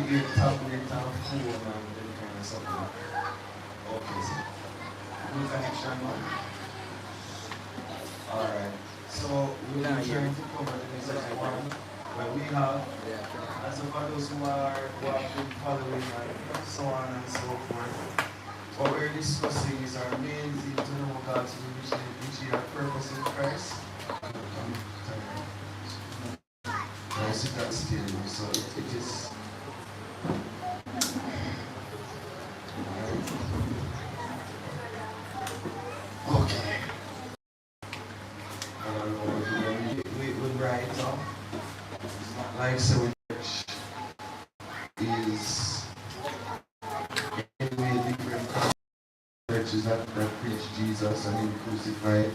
your tablet and phone and that kind of stuff. Okay, so good connection now. Alright. So we're trying to cover the message one where we have, as for those who have been following and so on and so forth. What we're discussing is our main thing to know God's will, which is our purpose in Christ. I sit that still, so it is. Okay. We write up. Like so, church is anyway different churches that preach Jesus and Him crucified,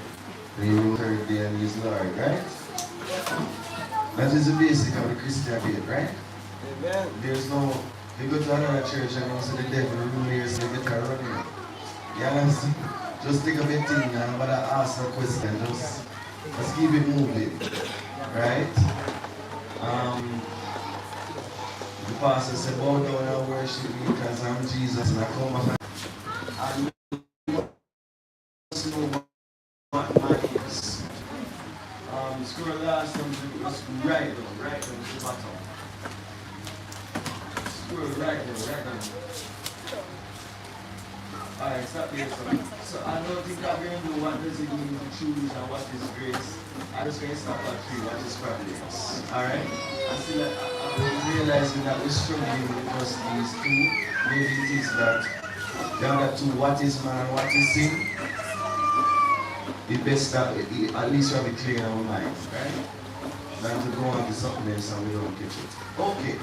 and He rose third day and He's Lord, right? That is the basic of the Christian faith, right? Amen. There's no, you go to another church and you see the devil rule here, so you get a running. You understand? Just take a bit in and but ask a question, just keep it moving, right? The pastor said, bow down and worship me because I'm Jesus and I come up and you must know what man is. Scroll last time, just right down to the bottom. Scroll right down. Alright, stop here. So I don't think I'm going to do what does it mean to choose and what is grace. I'm just going to stop at 3, what is providence. Alright? I'm realizing that we're struggling with just these two. Maybe it is that the other two, what is man and what is sin. It's best that at least we have it clear in our mind, right? Than to go on to something else and we don't catch it. Okay.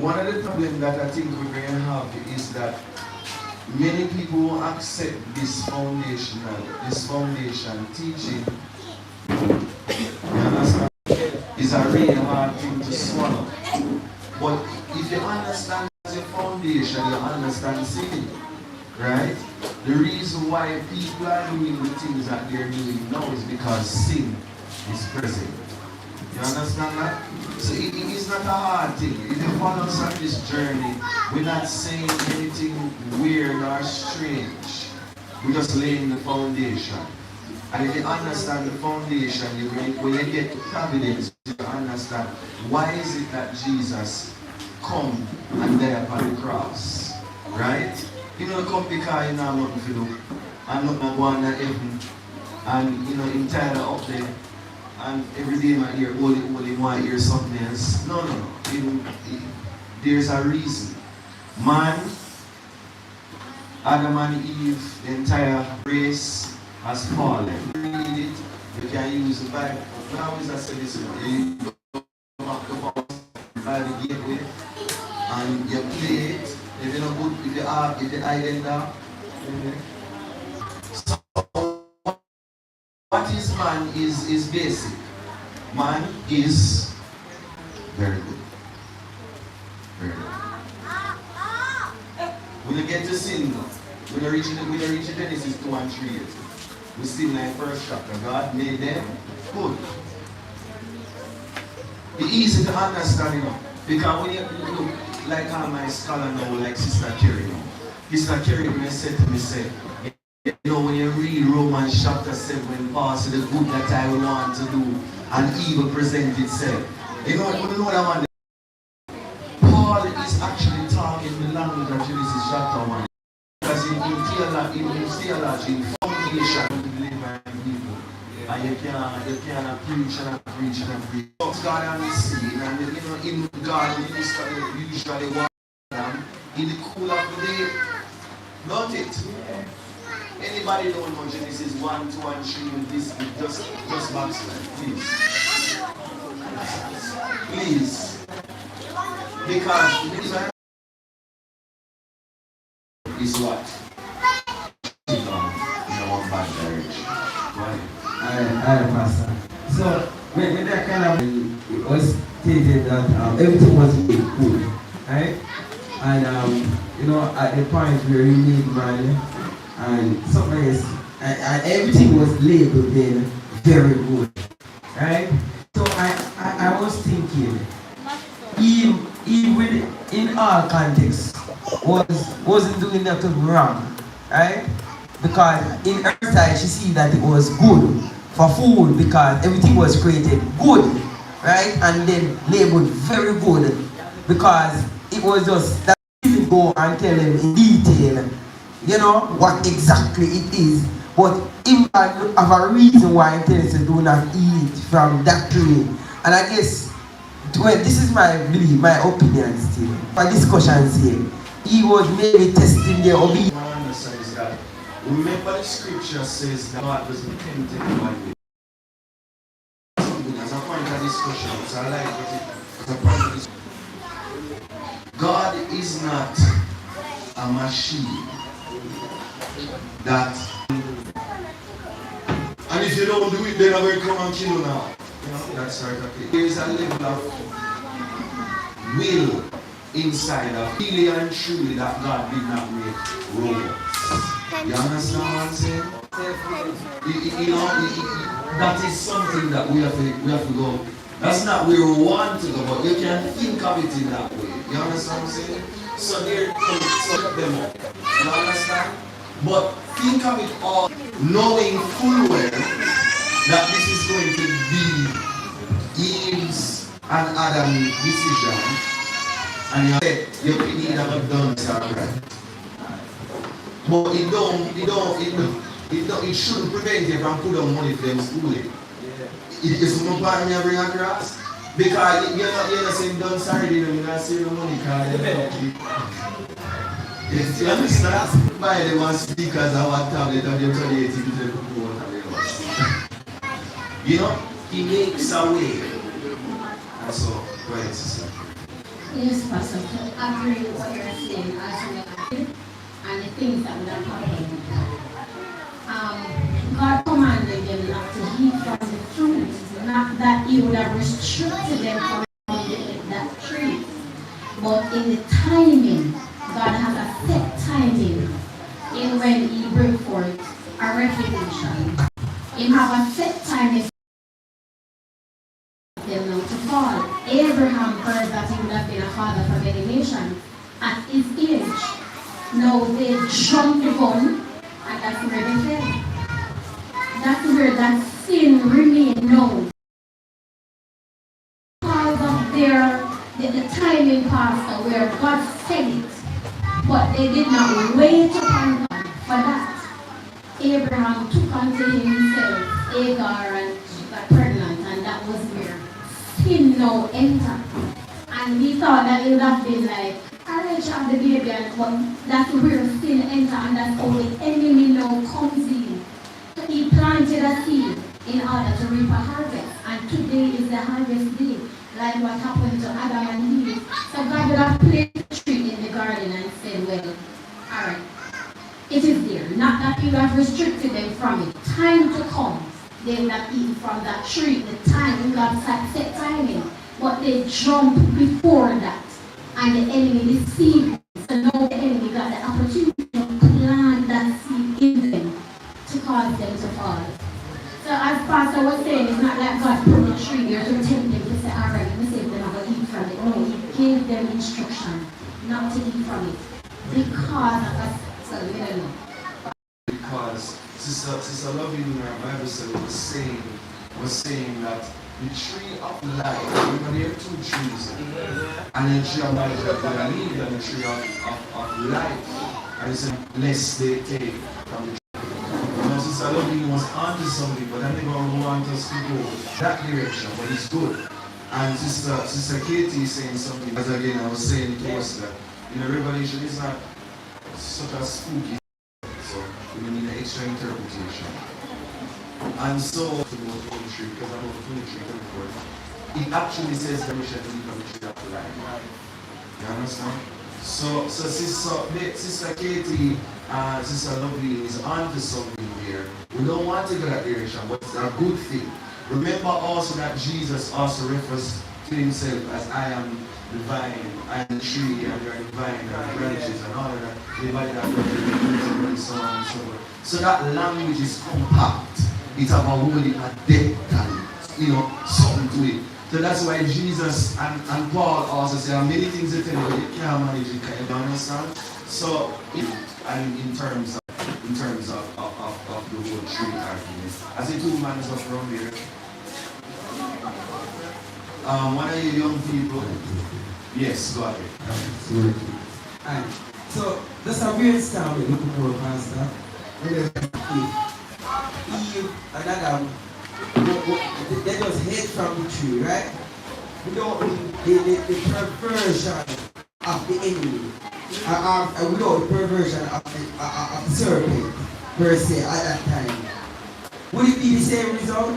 One of the problems that I think we're going to have is that many people who accept this foundation teaching, you understand, is a really hard thing to swallow. But if you understand your foundation, you understand sin, right? The reason why people are doing the things that they're doing now is because sin is present. You understand that? So it is not a hard thing. If you follow us on this journey, we're not saying anything weird or strange. We're just laying the foundation. And if you understand the foundation, when you get to providence, you understand why is it that Jesus come and died upon the cross. Right? He don't come because he know nothing to do. And nothing going to heaven. And him tired up there. And every day I hear, holy, want to hear something else. No. There's a reason. Man, Adam and Eve, the entire race has fallen. Read it, you can use the Bible. Now is I say this, you come up by the gateway and you play it. If you don't put, if the island down. So, what is man is basic. Man is very good. Very good. When you get to sin, when you reach Genesis 2 and 3, we still in the first chapter. God made them good. It's easy to understand, because when you look like all my scholar now, like Sister Kerry now. Sister Kerry, when you said to me, say, when you read Romans chapter 7, Paul said the good that I want to do and evil present itself. You know what I want? Paul is actually talking the language of Genesis chapter 1. Because in theology, in foundation of delivering people. And you can preach and preach. God and the scene, and in God, you usually want them in the cool of the day. Not it. Anybody don't know Genesis 1, 2, and 3 in this book? Just backslide, please. Please. Because this is what? In a one bad direction. Alright, Pastor. So, when that kind of it was stated that everything was made good, right? And at the point where you need money and something else, and everything was labeled then very good, right? So I was thinking, him he really, in all contexts, wasn't doing nothing wrong, right? Because in her side, she see that it was good for food because everything was created good, right? And then labeled very good because it was just that she didn't go and tell him in detail, you know, what exactly it is. But him have a reason why he tells you do not eat from that tree. And I guess, well, this is my belief, my opinion still. For discussions here, he was maybe testing their obedience. Remember the scripture says that God doesn't tempt anyone. As a point of discussion, so I like it as a point of discussion. God is not a machine that, and if you don't do it, then I'm going to come and kill you now. You know, that sort of thing. There is a level of will inside of really and truly that God did not make robots. You understand what I'm saying? That is something that we have to go. That's not where we want to go, but you can think of it in that way. You understand what I'm saying? So there comes them up. You understand? But think of it all knowing full well that this is going to be Eve's and Adam's decision, and you say you need to have done right. But it shouldn't prevent you from putting on money for them schooling. It is more part me bring across. Because you're not saying done sorry, you're not saying the money card. You understand? Buy them one speakers and one tablet and they're 28 if you put on. You know, he makes a way. And so, go ahead, sister. Yes, Pastor, I agree with what you're saying and the things that would have happened. God commanded them not to eat from the fruit, not that he would have restricted them from that tree. But in the timing, God has a set timing in when he brings forth a revelation. He have a set timing for them now to fall. Abraham heard that he would have been a father for many nations at his age. Now they jumped the gun, and that's where they fell. That's where that sin remained known. Because of the timing pastor where God said it, but they did not wait upon God for that. Abraham took unto himself Hagar and she got pregnant, and that was where sin now entered. And we thought that it would have been like, I child the baby, but that's where sin entered, and that's how the enemy now comes in. So he planted a seed in order to reap a harvest, and today is the harvest day, like what happened to Adam and Eve. So God would have planted a tree in the garden and said, well, alright, it is there. Not that you have restricted them from it. Time to come, they will have eaten from that tree. The time, you have set timing, but they jumped before that. And the enemy deceived them. So now the enemy got the opportunity to plant that seed in them to cause them to fall. So as Pastor was saying, it's not like God put the tree there to tempt them to say, alright, let me see if they're not going to eat from it. No, he gave them instruction not to eat from it. Because of that, so we don't know. Because Sister Loving in our Bible study was saying that the tree of life, remember there are two trees, and the tree of life is good and evil, and the tree of life, and he said, lest they take from the tree. Now, Sister Loving was onto something, but I never want us to go that direction, but it's good. And Sister Katie is saying something, because again, I was saying to us that, Revelation is not such a spooky, so we need an extra interpretation. And so, about the tree, because I'm about the tree before, it actually says that we should eat from the tree of life. You understand? So Sister Katie and Sister Lovely is onto something here. We don't want to go that direction, but it's a good thing. Remember also that Jesus also refers to himself as I am the vine, I am the tree, and you are the vine, and the branches, and all of that. The body that and so on and so forth. So that language is compact. It's about holding a depth and something to it. So that's why Jesus and Paul also say, many things they tell you, but you can't manage it, can you understand? So, in terms of the whole tree argument, I see two men up from here. One of you young people, yes, go ahead. Alright, so that's a weird style with looking for a pastor. Eve and Adam, they just hid from the tree, right? Without the perversion of the enemy, without the perversion of the serpent, per se, at that time. Would it be the same result?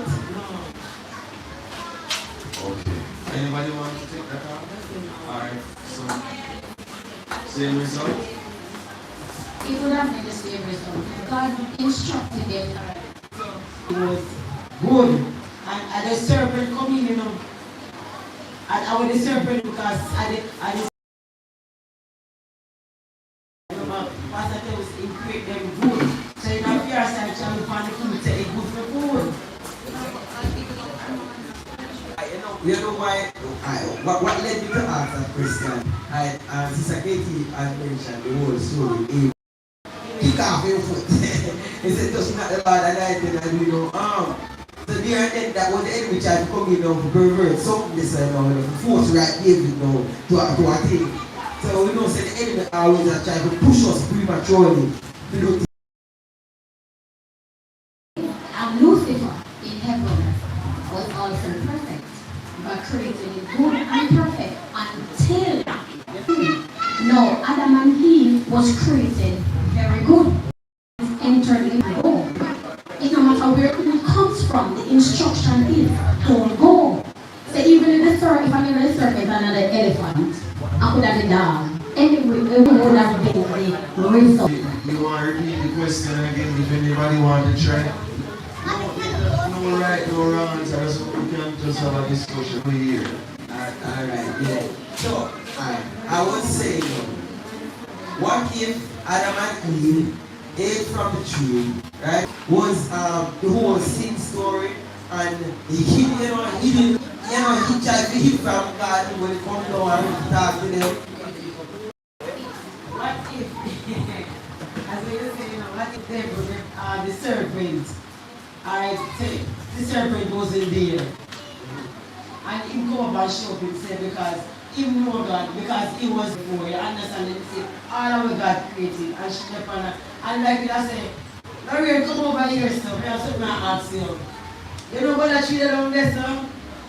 Okay. Anybody want to take that out? Alright, so same result? It would have been the same result. God instructed them. It was good. And the serpent come in, and I was the serpent because I Pastor tells him create them good. So in a fear side, shall we find the food say it's good for food. You know why? What led me to ask that question? Sister Katie had mentioned the whole story. Kick off your foot. He said, "Just not the Lord anointed," and you know, so there and then that was the enemy tried to come in now to pervert something this and now, to force right David now to a thing. So we know say the enemy always try to push us prematurely to do things. And Lucifer in heaven was also perfect, but created in good and perfect until no, Adam and Eve was created very good. Entered in go. It no matter where it comes from, the instruction is don't go. So even if the serpent, if I never the serpent another elephant, I could have the dog. Anyway, it would have been the result. You want to repeat the question again if anybody want to try? No right, no wrong answer, so we can just have a discussion here. Alright, yeah. So, I would say, what if Adam and Eve ate from the tree, right? Was the whole sin story, and he tried to hid from God when he come down and talk to them. What if, as we were saying, what if the serpent, the serpent wasn't there? And he come up and show up himself because he know God, because he was before, you understand, and he say, all of what God created, and she kept on, and like I say, Maria, come over here, sir, I have something to ask you. You know what I treat down there, sir?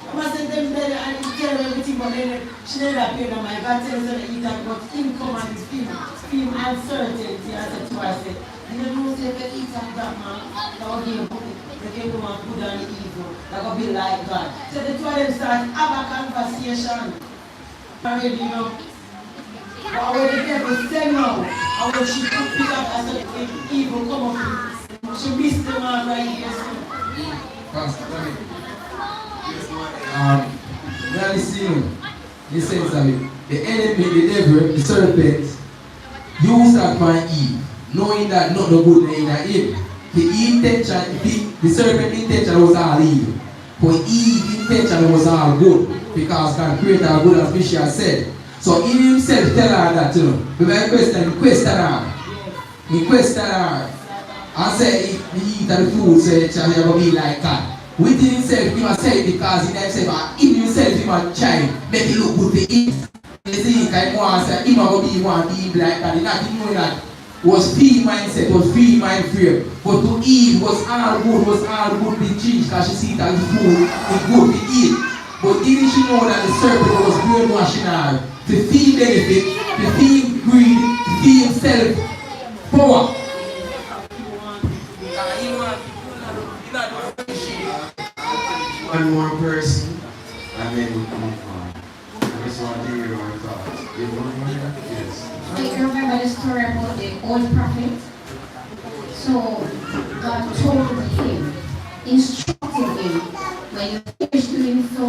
I must send them there and tell them everything, but then she never appeared on my God tells her to eat that, but him come and film uncertainty. I said to her, I said, you know, say if you eat that, man, that will be a book. They can go and put down the evil. That will be like God. So the two of them start have a conversation. Married, you know. But when the devil say no, and when she pick up as an evil come up, she missed the man right here. Pastor, really seeing the sense of it. The enemy, the devil, the serpent, used that for Eve, knowing that not the good in him. The serpent intention was all evil. For Eve intention was all good, because God created a good as Bishop said. So he himself tell her that, you know, but my question, he question her, and say if he eat the food, so it shall never be like God. Within himself, he must say it because in himself, in himself, he must try, make it look good to eat. You see, he wants to say, he must be one, be like that. He not knowing that was free mindset, was free mind frame. But to eat was all good with change because she see that the food is good to eat. But didn't she know that the serpent was brainwashing her to feel benefit, to feel greed, to feel self-power? One more person, and then we move on. I just want to hear your thoughts. You want to hear? Yes. You remember the story about the old prophet? So God told him, instructed him, when you finish doing so,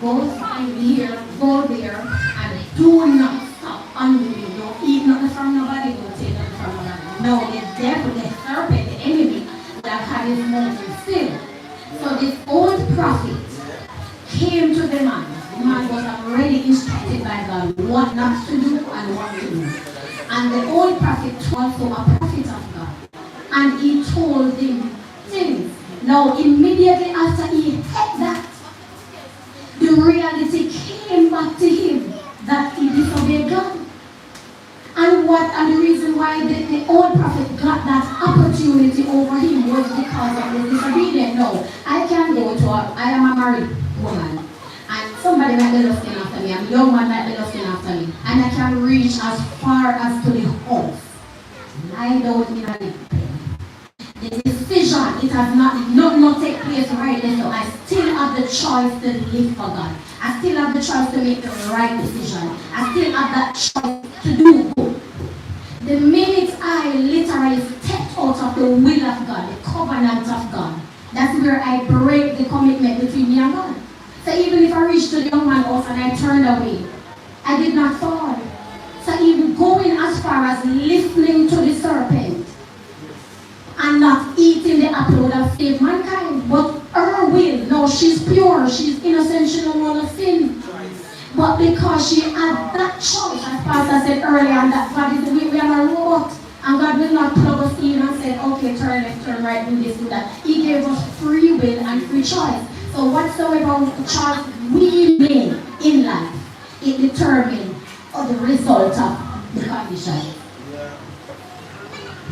go and here, go there, and do not stop until you don't eat nothing from nobody, don't take nothing from nobody. No, the devil, the serpent, the enemy, that had his mountain filled. So this old prophet came to the what not to do and what to do. And the old prophet was also a prophet of God. And he told him things. Now, immediately after he had that, the reality came back to him that he disobeyed God. And the reason why the old prophet got that opportunity over him was because of his disobedience. No, I can go to I am a married woman, and somebody might be looking after me, a young man might be looking after me, and I can reach as far as to the house. I don't need a little pen. The decision, it has not take place right there, so I still have the choice to live for God. I still have the choice to make the right decision. I still have that choice to do good. The minute I literally step out of the will of God, the covenant of God, that's where I break the commitment between me and God. So even if I reach to the young man's house and I turned away, I did not fall. So even going as far as listening to the serpent and not eating the apple would have saved mankind. But her will, no, she's pure, she's innocent, she don't want to sin. But because she had that choice, as Pastor said earlier, and that God is we are a robot, and God will not plug us in and say, okay, turn left, turn right, do this, do that. He gave us free will and free choice. So whatsoever choice we make in life, it determines the result of the condition.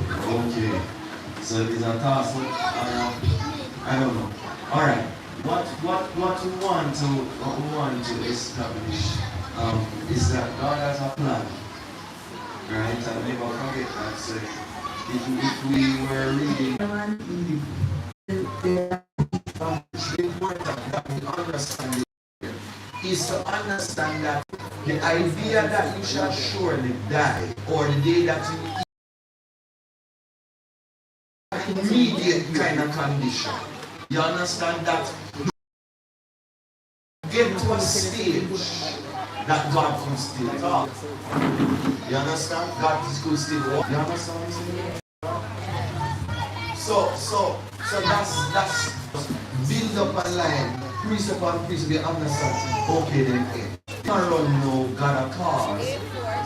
Okay. So these are tasks. I don't know. All right. What we want to establish is that God has a plan, right? And never forget that. So if we were reading, the important that we understand is to understand that the idea that you shall surely die, or the day that you immediate kind of condition. You understand that? Get to a stage that God can still talk. You understand? God could still walk. You understand what I'm saying? So that's build up a line, priest upon priest, we understand. Okay, then you run no God a cause.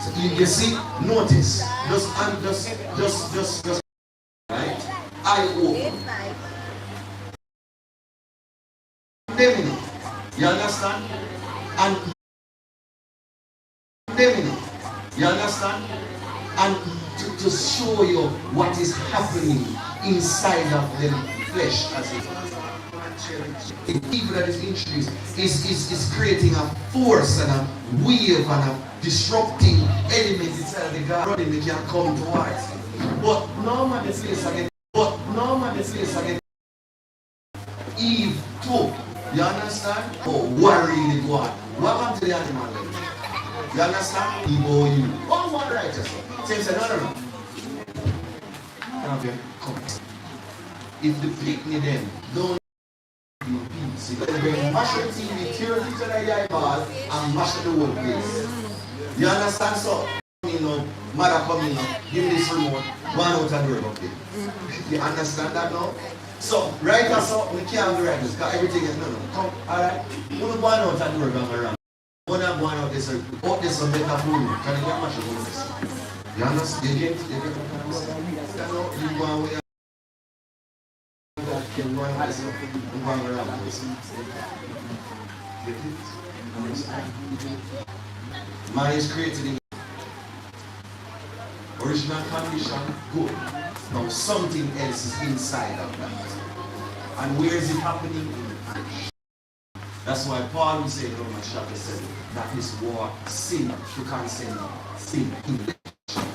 So you see, notice, just right? I open. You understand? And you understand? And to show you what is happening inside of the flesh as the evil that is introduced is creating a force and a wave and a disrupting element inside the God running they can come towards it. But normally this place again Eve took. You understand? Oh, worry the God. What happened to the animal then? You understand? Eve or you. Oh, one righteous. Same said, no. Okay, come. If the picnic then don't be peace, you better bring mash the TV, tear it to the eyeball, and mash the whole place. You understand? So, mother come in now, give me this remote, go out and do it, okay? You understand that now? So, right now, so, we can't do right this, because everything is, no, come, alright? We don't go out and do it around. We're not going out this, out this one better food, can you get much of this? You understand? You get what I'm saying? You go away. You're going out this, you're going around this. Get it? Understand? Man is created in original condition, good. Now something else is inside of that. And where is it happening? In the flesh. That's why Paul will say in Romans chapter 7 that is what sin to consent sin in the flesh.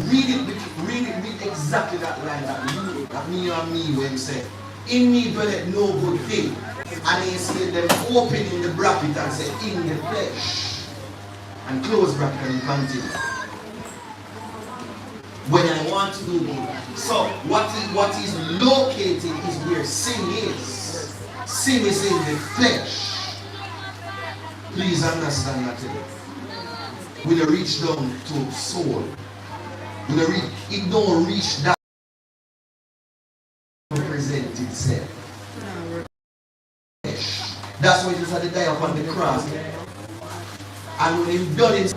Read it exactly that line that me and me when he said, in me dwelleth no good thing. And he said them open in the bracket and say in the flesh. And close bracket and continue. When I want to do good. So what is located is where sin is. Sin is in the flesh. Please understand that today. When you reach down to soul, it don't reach that to present itself. That's why Jesus had to die upon the cross. And when he done it,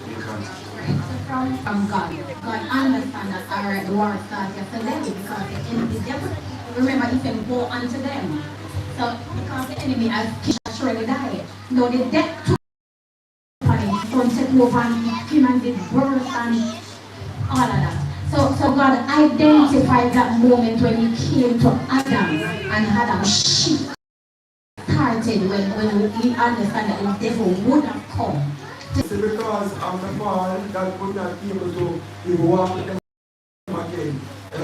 you can't. From God. God understands that alright, the war starts yesterday because the enemy, the devil, remember, he said, go unto them. So, because the enemy has surely died. No, the death took from take over and him and did birth and all of that. So God identified that moment when he came to Adam and Adam shift started when he understand that the devil would have come. Because of the fall, God could not be able to even walk with them again. And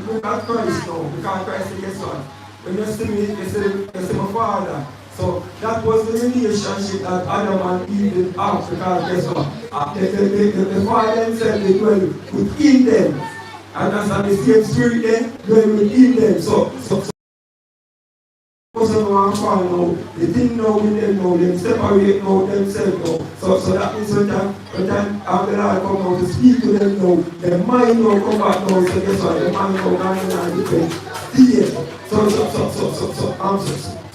look at Christ now, because Christ is guess what? When you see me, you see my Father. So that was the relationship that Adam and Eve did have, because guess what? The Father himself they dwell within them. And that's the same spirit then dwell within them. So now, they didn't know with them now, they separate now themselves now. So that means when time after that come out to speak to them now, their mind now come back now, so guess what, their mind now not different.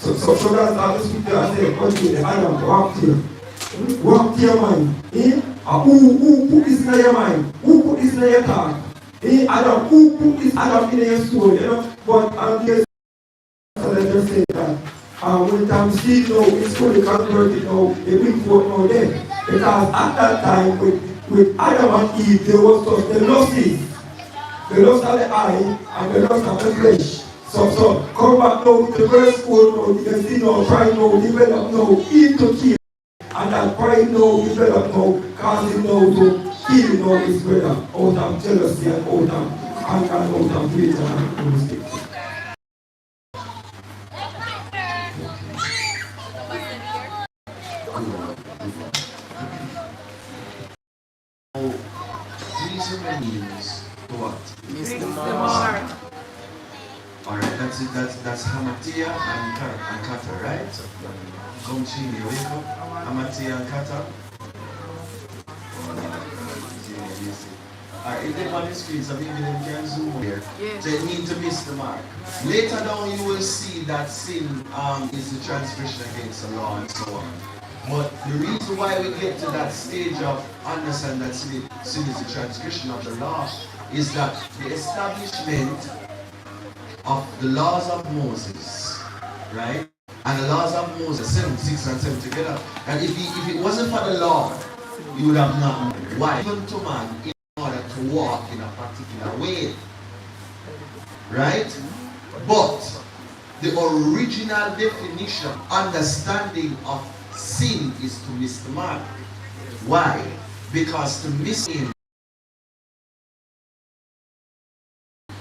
So that's how the scripture says, okay, Adam, walk to you. Walk to your mind. Who put this in your mind? Who put this in your thought? Adam, who put this Adam in your soul? You know? But so let's just say that when time still now, it's fully converted now, they bring forth now then. Because at that time, with Adam and Eve, there was just the losses. The lust of the eye and the lust of the flesh. So come back now to the verse 4 now, you can see now, pride now, develop now, into kill. And that pride now, develop now, causing now to kill now his brother out of jealousy and out of anger and out of hate and mistakes. These are the means to what? Mr. Mark. Alright, that's it. That's Hamatia and Kata, right? Come Chini, wake up. Hamatia and Kata. Alright, if they on the screen, so maybe they can zoom here. Yes. So it means to miss the mark. Later down you will see that sin is the transgression against the law and so on. But the reason why we get to that stage of understanding that sin is the transgression of the law is that the establishment of the laws of Moses, right? And the laws of Moses, 7, 6 and 7 together. And if it wasn't for the law, you would have not known. Why? Even to man in order to walk in a particular way. Right? But the original definition, understanding of sin is to miss the mark. Why? Because to miss him.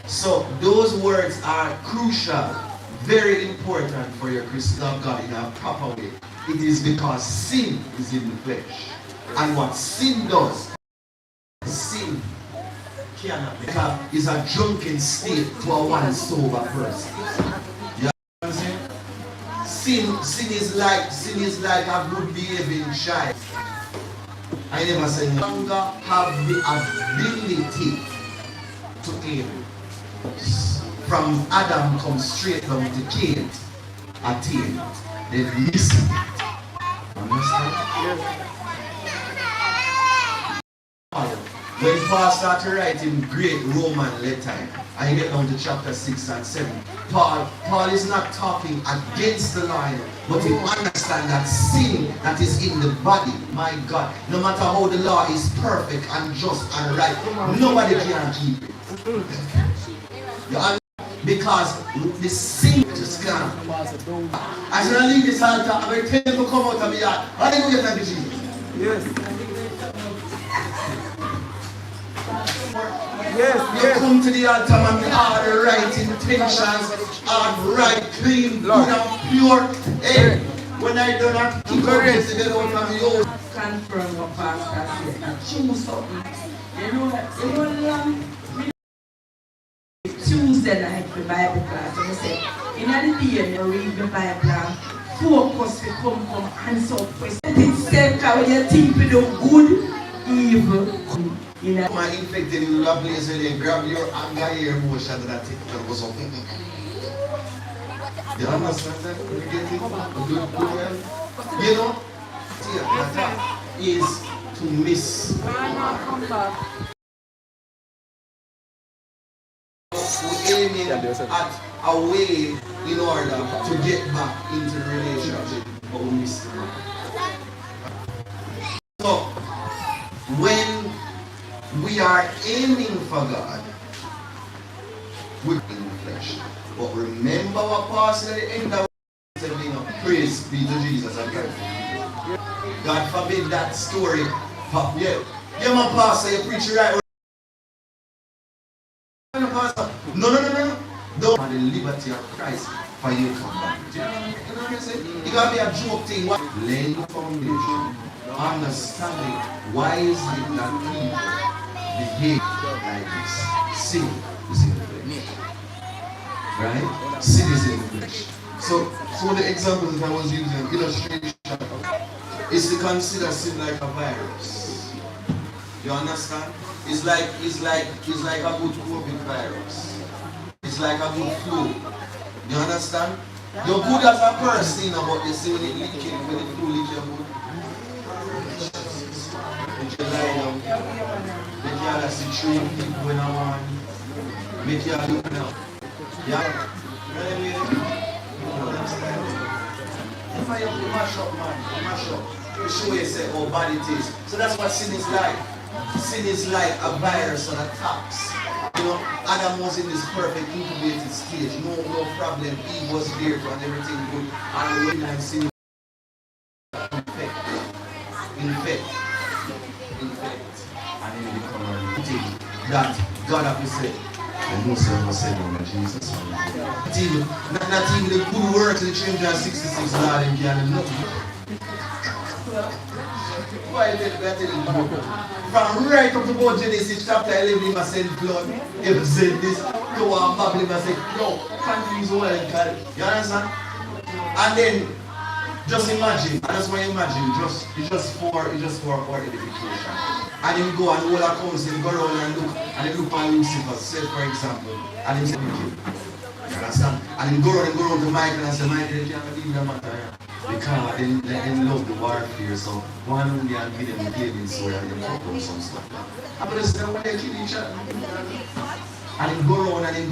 So those words are crucial, very important for your Christian of God in a proper way. It is because sin is in the flesh. And what sin does, sin cannot become is a drunken state to a one sober person. You understand? Sin is like a good behaving child. I never said no longer have the ability to aim. From Adam comes straight down to Cain, attain. They miss it. Understand? Yes. When Paul started writing great Roman letter, and you get down to chapter 6 and 7, Paul is not talking against the law, but he understands that sin that is in the body, my God, no matter how the law is perfect and just and right, nobody can keep it. Because the sin just can't. As I leave this altar, I'm going to tell you to come out of my yard. Hallelujah, thank you, Jesus. Yes. You come to the altar and with all the right intentions, and right, clean, good and pure. Hey, when I do not keep it to get out of the old. Confirm what Pastor said and choose something. You know, Tuesday night for Bible class, and I said, in the day you read the Bible, focus to come from answer questions. It's said when you think you do good, evil. My infected in the place where they grab your anger, your emotion, and that thing goes up. You understand that? You get it? Good, well. You know, see, attack is to miss. We're aiming at a way in order to get back into the relationship, but we miss it. So, when we are aiming for God, we're in the flesh. But remember what Paul said at the end of the said, you know, praise be to Jesus. God forbid that story. Yeah, my pastor, you preach right. No. Don't have the liberty of Christ for you to come back. You know what I'm saying? It gotta be a joke thing. Laying the foundation, understanding why is it that people behave like this. Sin is in the flesh. Right? Sin is in the flesh. So the examples that I was using, illustration, is to consider sin like a virus. You understand? It's like a good COVID virus. It's like a good flu. You understand? You're good as a person, but you see when it leaking, when the flu leaks your good. Make you lie down. Make you have to train people when I want. Make you look now. Yeah? You understand? If I have to mash up, man, mash up. You show yourself how bad it is. So that's what sin is like. Sin is like a virus that attacks. You know, Adam was in this perfect incubated stage. No problem. Eve was there and everything good. And when I sin infect. And then become a thing that God has said. And no one said on Jesus. Not even the good works in the 366 law and can nothing. Why let that in from right up to about Genesis chapter 11, he said blood. He said this. Go on, Bible, he said, no, can't use oil and carry. You understand? And then, just imagine, I just want to imagine, it's just for edification. And then go and all accounts, and go around and look, and then look on Lucifer, say for example, and then say, you understand? And then go around to Michael and say, Michael, you can't believe that matter. Because they love the warfare, so one of them give them the gaming sword and they pop up some stuff. But it's the way they kill each other. And then go around and he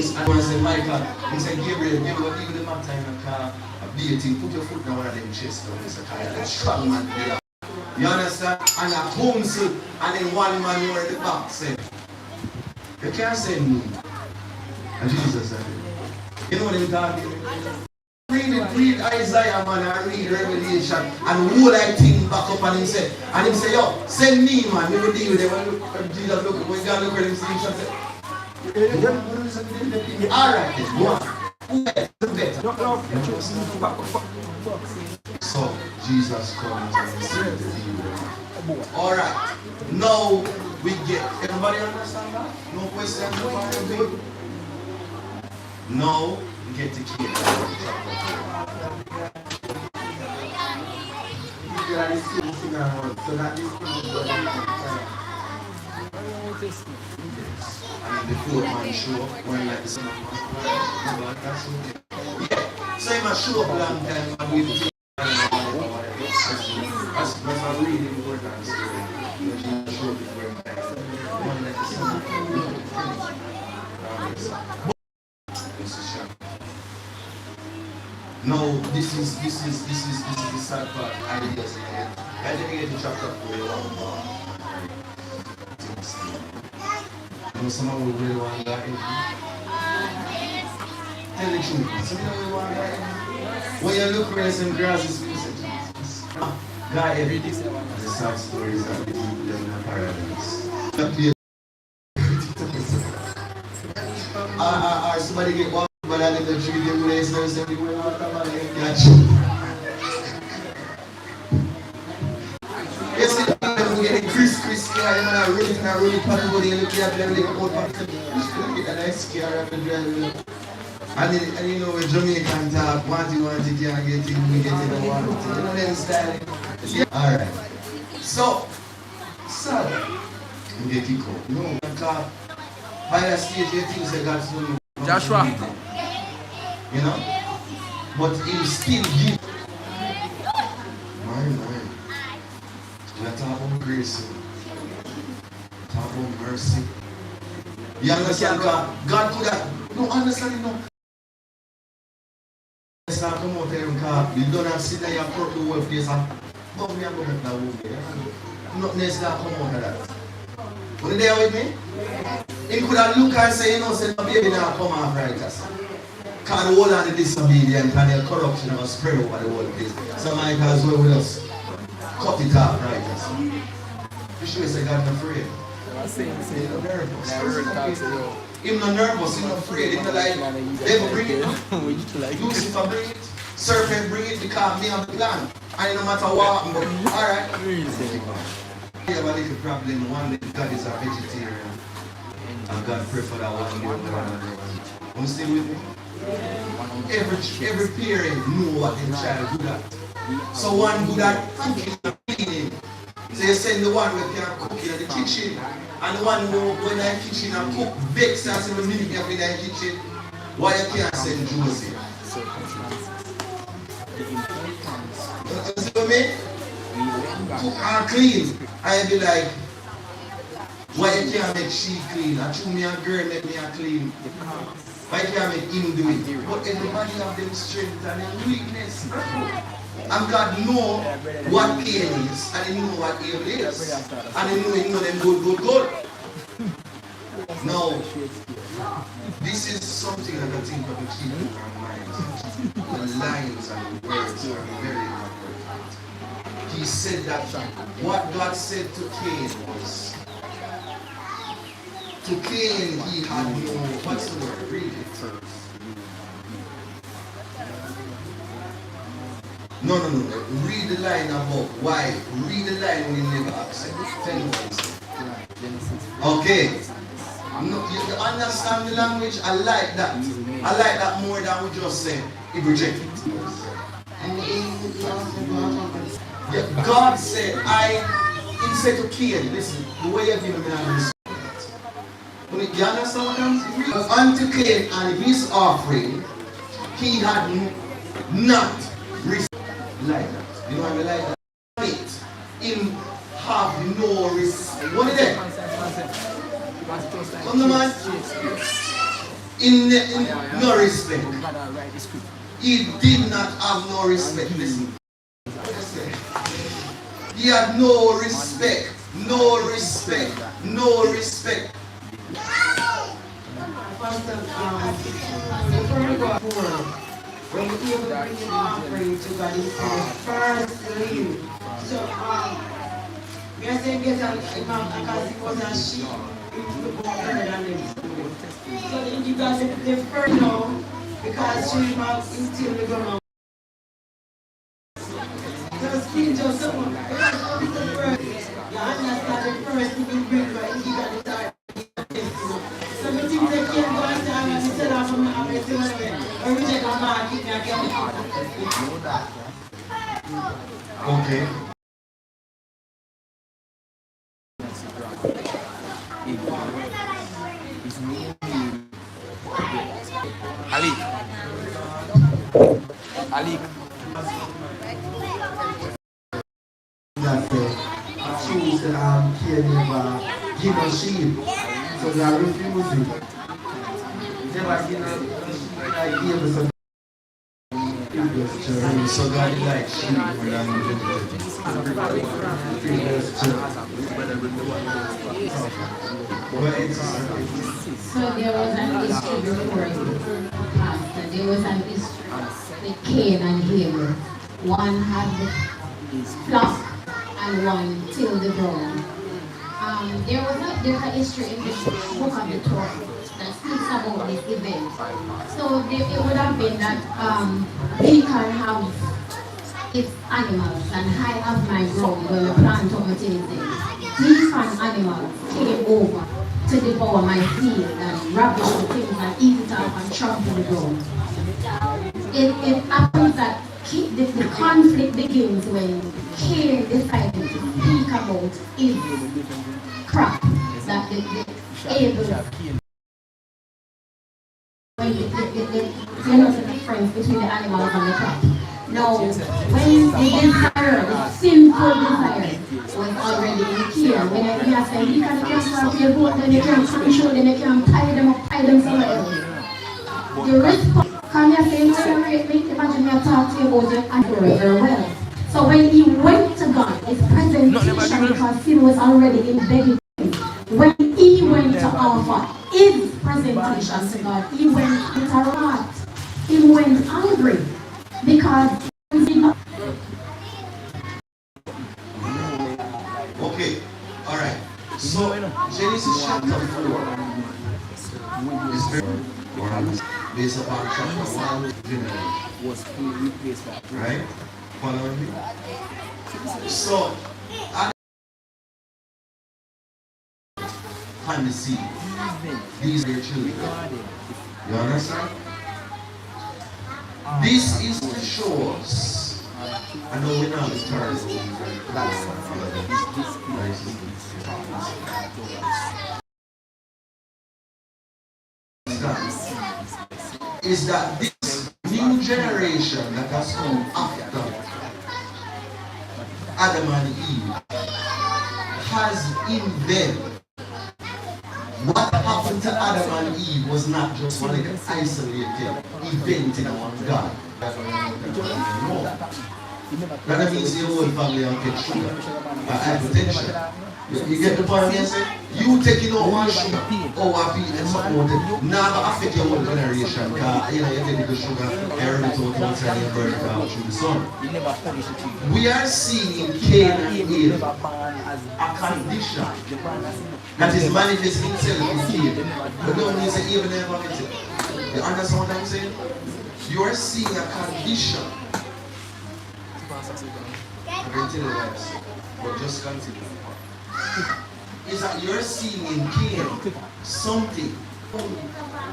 say, Michael, he said, Gabriel, give them a time and a beating, put your foot down one of them chest down, Mr. Kyle, a strong man there. You understand? And a council, and then one man over the back said, you can't send me. And Jesus said, you know what I'm talking about? Read Isaiah, man, and read Revelation, and who like thing back up and him say, yo, send me, man, we will deal with them. When Jesus look, when God look at him, he say, alright, then, go on. Who else is better? So, Jesus comes and he says the deal. Alright, now we get, everybody understand that? No questions about it? Now, get the key. And the fourth man show up when like the son of man. That's okay. Yeah. So he must show up a long time and we take that's a really important story. He show up before him time. One like the son of man. No, this is the sad part. Ideas in it. I didn't get to chapter 4. You know, someone will really want that. Tell the truth. Someone will want that. When you look around some grasses, you say, Jesus. God, every day, the sad stories that people live in paradise. Or somebody get one. But I didn't treat them with a service everywhere. You see the people getting Chris scare them and I really put body and look at them like a old person. You get a nice scare of the driver. And you know, when Jamaican talk, want it, can't get it, we get it, want it. You know them style. Alright. So, we get kick out. No, because by the stage, you think God's going to Joshua. You know? But he still give. My. We are talking about grace. Talk about mercy. You understand God could have. No, understand, no. Let's not come out here because you don't have to sit there and put the whole place and but me and go back that way. Nothing else that come out of that. What are they with me? He could have looked and say, you know, say the baby now come off righteous. Because the whole of the disobedient and the corruption have spread over the whole place. So might as well with us cut it off righteous. You sure say God not afraid? He's not nervous. He's not nervous, he's not afraid. He's not like, devil bring it. Lucifer bring it. Serpent bring it because me have the plan. And no matter what, alright. I have a little problem. One day God is a vegetarian. And God pray for that one. You still with me? Every parent know what their child good at. So one good at cooking and cleaning. So you send the one who can cook in the kitchen. And the one who go in the kitchen and cook bakes and say the minute you in the kitchen. Why you can't send Joseph? You see what I mean? Cook and clean. I be like, why you can't make she clean? I choose me a girl make me a clean. Why can't make him do it? But everybody have them strength and them weakness. And God know what pain is and He know what evil is. And He know them good. Now, this is something that I think we keep in our minds. The lines and the words are very important. He said that what God said to Cain was, to Cain he had no, what's the word? Read it first. No. Read the line above. Why? Read the line when you never accept. Tell me what he said. Okay. No, you understand the language? I like that. I like that more than we just say. He rejected it. Yeah, God said, he said to Cain, listen, the way you give me respect. You understand what I'm saying? Unto Cain and his offering, he had not received like that. You know what I mean? Like that. Him have no respect. What is that? Come the man. In no respect. He did not have no respect. Listen. He had no respect. No respect. No respect. When you even bring an offering to God, He says, firstly. So, we are saying, because it was a sheep, it would go further than them. So, then you guys the first now, because she is still the ground. Just kill just someone. Because it's the first. You understand the first thing you bring, but you got the time. So, the things that can't go and time and instead of from the office, or we take a market and get Okay. Ali. That choose caregiver, give a sheep, so they are refusing. Never give a sheep like give us a So God likes sheep more than So there was an history before Pastor. There was an history with Cain and Abel. One had the flock and one tilled the ground. There's a history in the book of the Torah that speaks about this event. So it would have been that he can have its animals and I have my ground where we plant all the things in. These animals came over to devour my field and ravage the things and eat it up and trample the ground. It happens that the conflict begins when Cain decided to speak about his crop that the Abel, when the difference between the animals and the cat. Now, when the desire, the sinful desire, was already in Cain, when I say, you can transfer your goat, then you can control them, you can tie them up, tie them somewhere else. The response, can you say, tolerate me? Imagine me talk to you about your android very well. So when he went to God, his presentation, because sin was already embedded in him. When he went to offer his presentation to God, he went with a wrath. He went angry because he did not. Okay, alright. So Genesis chapter 4 is very based upon chapter 1 generation. Right? Following me? So and the seed. These are your children. You understand? This is to show us. I know we're not the turn. Is that this new generation that has come after Adam and Eve has in them what happened to Adam and Eve was not just one isolated event in our God. No. That means the whole family will get sugar or hypertension. You get the point I'm saying? You taking out one sugar or one beat and something with it, now affect your whole generation because you take the sugar, air it out outside and burn it out through the sun. We are seeing in Cain and Eve a condition that is manifesting itself in Cain. But don't mean say even never met it. You understand what I'm saying? You are seeing a condition. I'm going to tell you guys, but just continue. Is that you're seeing in Cain something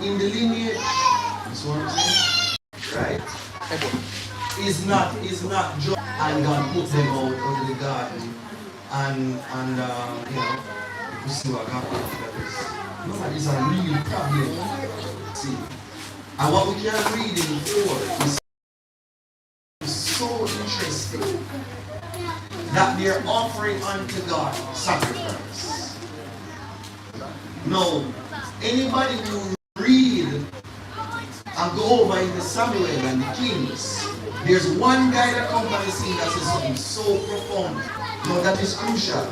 in the lineage. That's what I'm saying, right? Is not just and God put them out of the garden and you know you see what happened. That is a real problem. See, and what we can read in 4 is so interesting. That they're offering unto God sacrifice. Now, anybody who read and go over in the Samuel and the Kings, there's one guy that comes on the scene that says something so profound. No, that is crucial.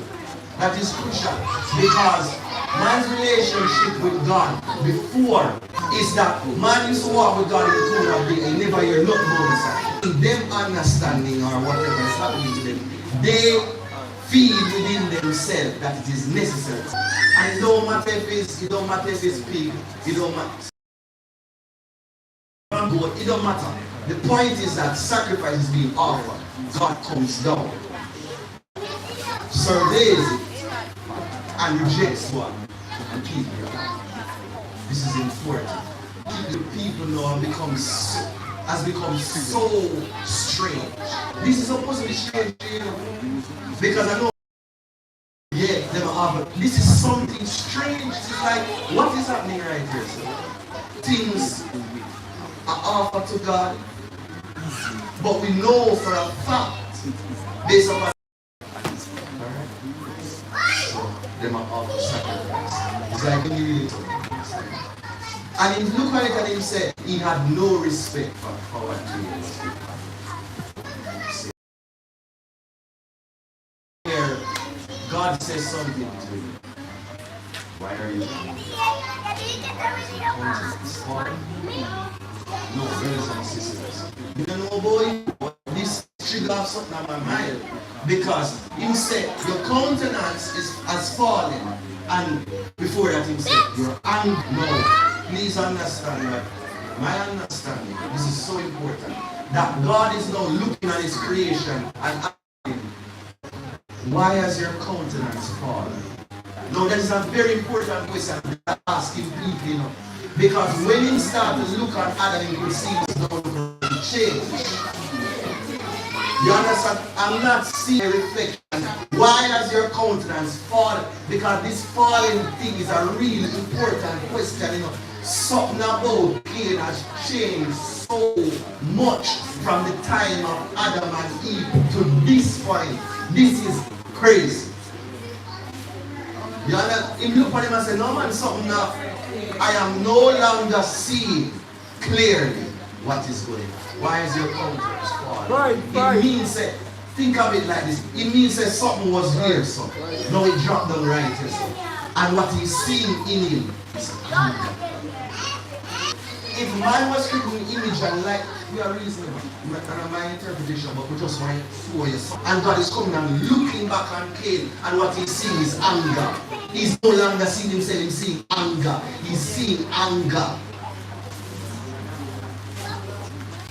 That is crucial because man's relationship with God before is that man used to walk with God in the cool of the day and never hear nothing about the them understanding or whatever is happening to them. They feel within themselves that it is necessary. And it don't matter if it's pig, it don't matter. It don't matter. The point is that sacrifice is being offered. God comes down, surveys it, and rejects one and keeps it. This is important. The people now has become so strange. This is supposed to be strange, you know, because I know, yeah, they have. This is something strange. It's like, what is happening right here? So, things are offered to God, but we know for a fact, based on so they are offered sacrifice. It's like when you read it. And he looked at it and he said he had no respect for what he is. Here, God says something to you. Why are you no, brothers and sisters. You don't know, boy, but this trigger off something on my mind. Because he said, your countenance has fallen. And before that, he said, your anger. No. Please understand that my understanding, this is so important, that God is now looking at his creation and asking, why has your countenance fallen? Now that is a very important question that asking people, you know, because when he started to look at Adam, he could see his down change. You understand? I'm not seeing a reflection. Why has your countenance fallen? Because this fallen thing is a really important question, you know. Something about Cain has changed so much from the time of Adam and Eve to this point. This is crazy. You know, if you look at him and say, no man, something now, I am no longer seeing clearly what is going on. Why is your countenance falling? It means that, think of it like this. It means that something was here, so now it dropped down right here, so. And what he's seeing in him is anger. If man was creating image and like, we are reasonable, and my interpretation, but we just want for you. And God is coming and looking back on Cain, and what he's seeing is anger. He's no longer seeing himself, he's seeing anger. He's seeing anger.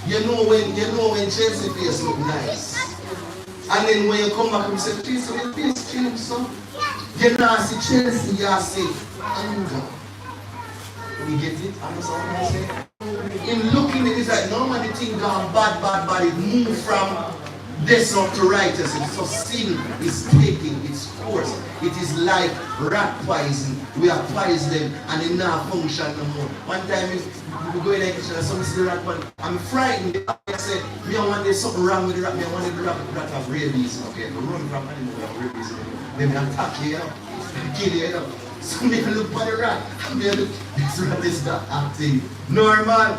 You know when Chelsea face look nice. And then when you come back and you say, Chelsea, your face changed, son. You now see Chelsea, you say anger. You get it? Understand what I say? In looking at it, it's like normally the thing gone bad, it moved from this up to righteousness. So sin is taking its course. It is like rat poison. We have poisoned them and they now function no more. One time we go in the kitchen and somebody see the rat poison. I'm frightened. I said, me I want there's something wrong with the rat. Me I want the rat have rabies. Okay, we run from animals who have rabies. They may attack you, kill you, So me look for the rat. Me look, this rat is not acting normal.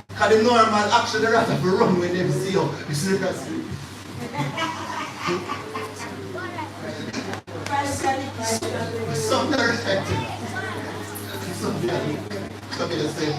Because the normal action the rat have to run when they see you. This is the rat sleep. Something respected. Something come here and say,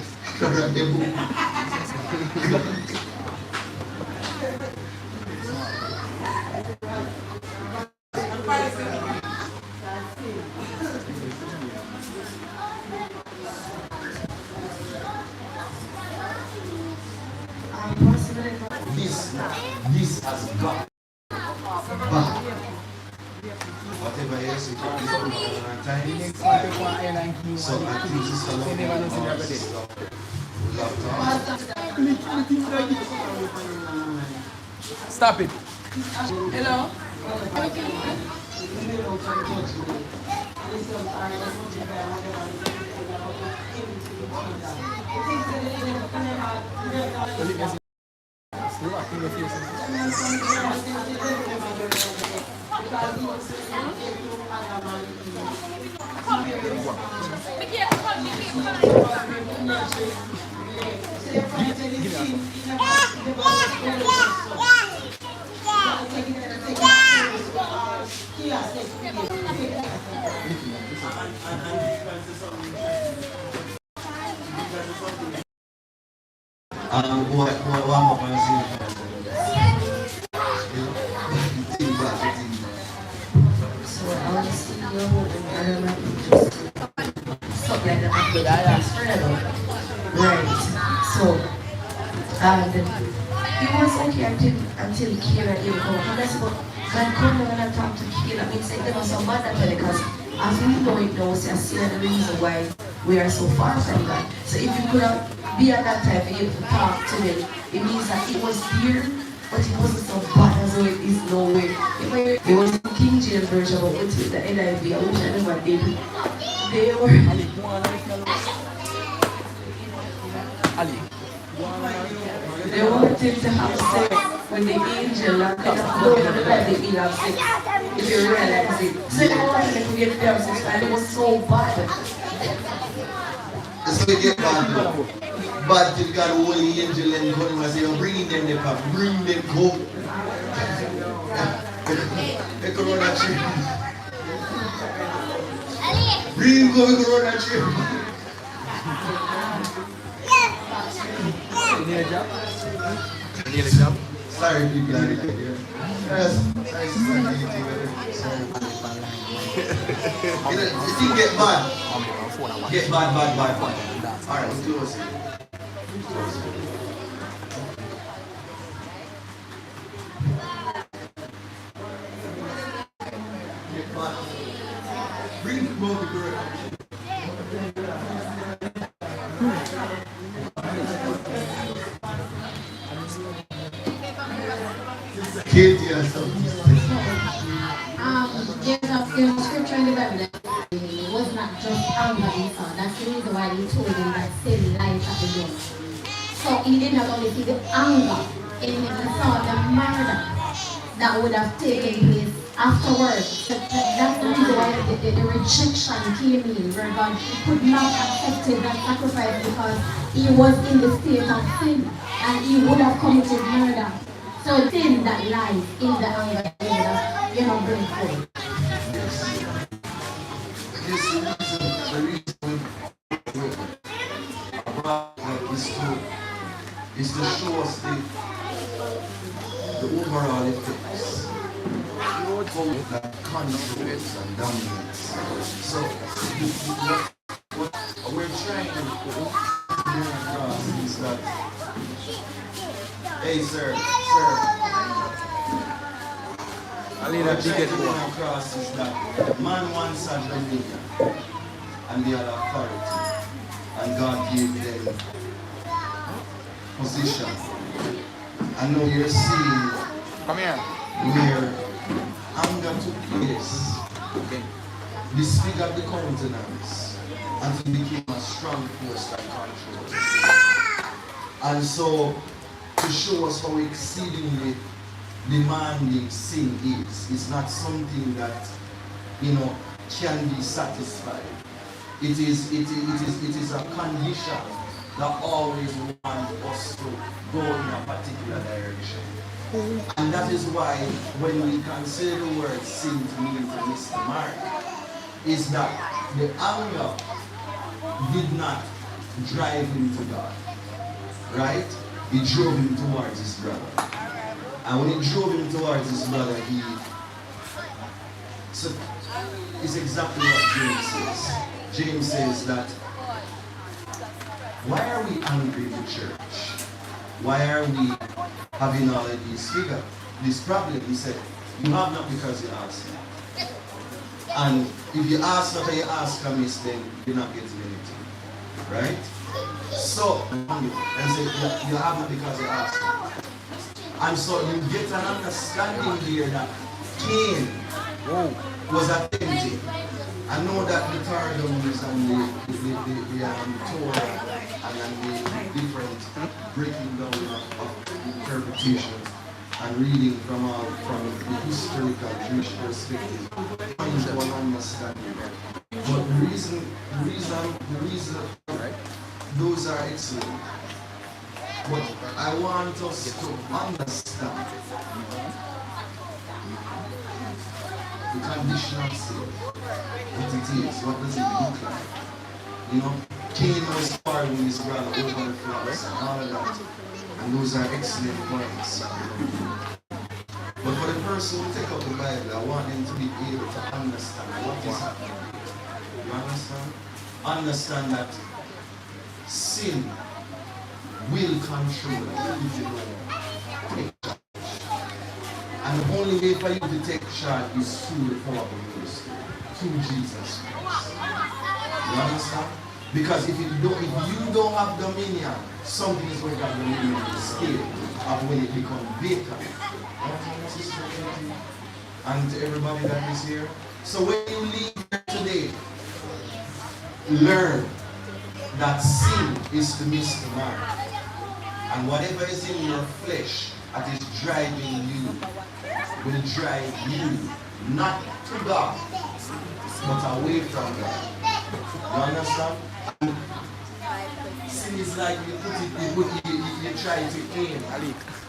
this has got back. Whatever else you talk about another time. So I think this is a Stop it. Hello? And it was okay until Kira didn't come. And that's what God come down and talk to Kira. I mean, say there was some bad at because as we know it now, so I see the reason why we are so far from God. So if you could have be at that time for you to talk to them, it means that it was there, but it wasn't so bad as it is no way. It was the King James version, but with the NIV, I wish I never did. They wanted to have sex with the angel and kind of go in the bed they will have sex if you realize it. So they wanted to get their sex and it was so bad. So they get bad now. Bad till God holy angel and God and say, bring them the cup, bring them go. They could run that tree. Bring go, we could run that tree. Sorry, people. Yes. The thing get bad. Get bad. Alright, let's do it. Bring the ball to correct. Katie or something. There's a scripture in the Bible that it was not just anger he saw. That's the reason why he told him that sin lies at the door. So he did not only see the anger in him, he saw the murder that would have taken place afterwards. So that's the reason why the rejection came in, where God could not accept that sacrifice because he was in the state of sin and he would have committed murder. So sin that lies in the anger, bring forth. The reason is to show us the overall effects that controls and dominates. So what we're trying to bring across is that, hey sir, what we're trying to bring across is that man wants a dominion and they are authority, and God gave them position. I know you're seeing where anger took place, disfigured the countenance until it became a strong force that controls. And so, to show us how exceedingly demanding sin is, it's not something that can be satisfied. It is a condition that always wants us to go in a particular direction. And that is why when we consider the word sin to mean to miss the mark, is that the anger did not drive him to God. Right? It drove him towards his brother. And when it drove him towards his brother, so it's exactly what James says. James says that, why are we angry in the church? Why are we having all of these figures? This problem, he said, you have not because you ask. And if you ask not and you ask amiss, then you're not getting anything. Right? So, and say, you have not because you ask. And so you get an understanding here that Cain was attempting. I know that the Targums and the Torah and the different breaking down of interpretations and reading from the historical Jewish perspective comes to an understanding. But the reason, those are excellent. But I want us to understand the condition of sin, what it is, what does it look like. Cain was quarreling with his brother over the flowers and all of that. And those are excellent points. But for the person who take up the Bible, I want them to be able to understand what is happening. You understand? Understand that sin will control you if you don't take charge. And the only way for you to take charge is through the power of the Holy Spirit, through Jesus Christ. You understand? Because if you don't have dominion, something is going to have dominion on the scale of when it becomes vacant. And to everybody that is here. So when you leave here today, learn that sin is to miss the mark. And whatever is in your flesh that is driving you will drive you not to God, but away from God. You understand? Sin is like you try to aim,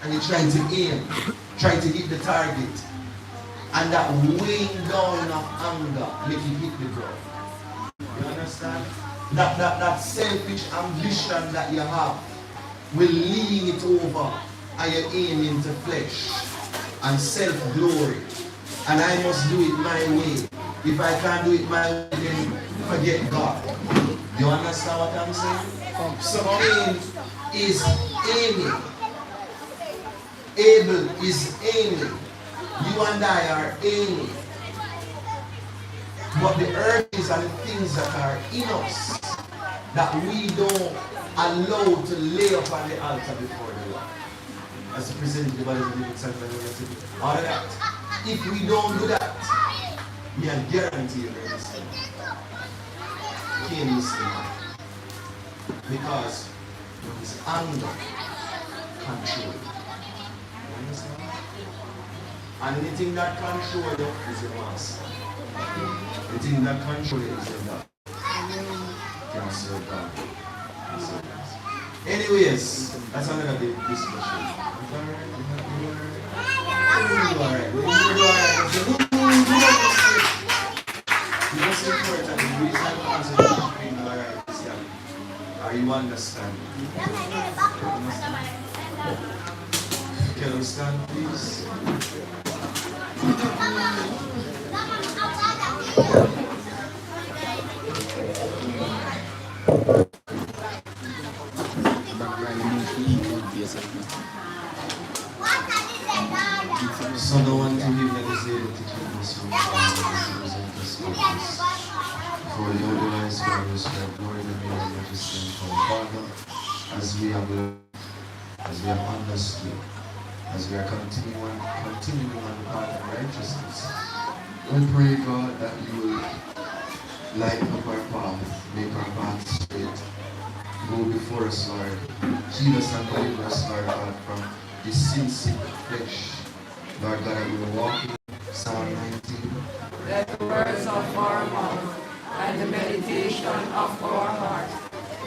and you try to hit the target, and that weighing down of anger make you hit the ground. You understand? That selfish ambition that you have will lean it over, and you aim into flesh and self-glory. And I must do it my way. If I can't do it my way, then forget God. You understand what I'm saying? So Cain is aiming. Abel is aiming. You and I are aiming. But the urges and the things that are in us that we don't allow to lay upon the altar before the Lord. As the present the body of the living sacrifice, all of that. If we don't do that, we are guaranteed we're missing. Cain missing. Because Is anger control? You understand? And anything that control you is your master. The thing that control you is your God. Can't serve God. Can't serve God. Anyways, that's another big discussion. Alright. The most important, the reason I'm answering alright is that are you understanding? Can you stand, please? So no one to him that is able to keep this from falling this focus. For the Holy Lies for us, glory to be and majesty for Father, as we have learned, as we have understood, as we are continuing on the path of righteousness. We pray, God, that you will lighten up our path, make our path straight. Go before us, Lord. Heal us and deliver us, Lord God, from this sin-sick flesh. Lord God, that we will walk in Psalm 19. Let the words of our mouth and the meditation of our heart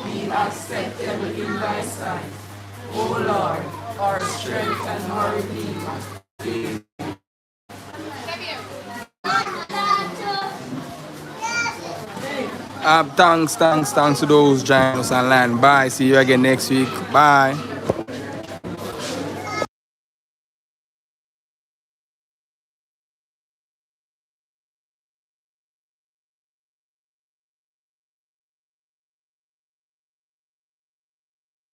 be acceptable in thy sight. O Lord, our strength and our redeemer. Thanks to those joining us online. Bye. See you again next week. Bye.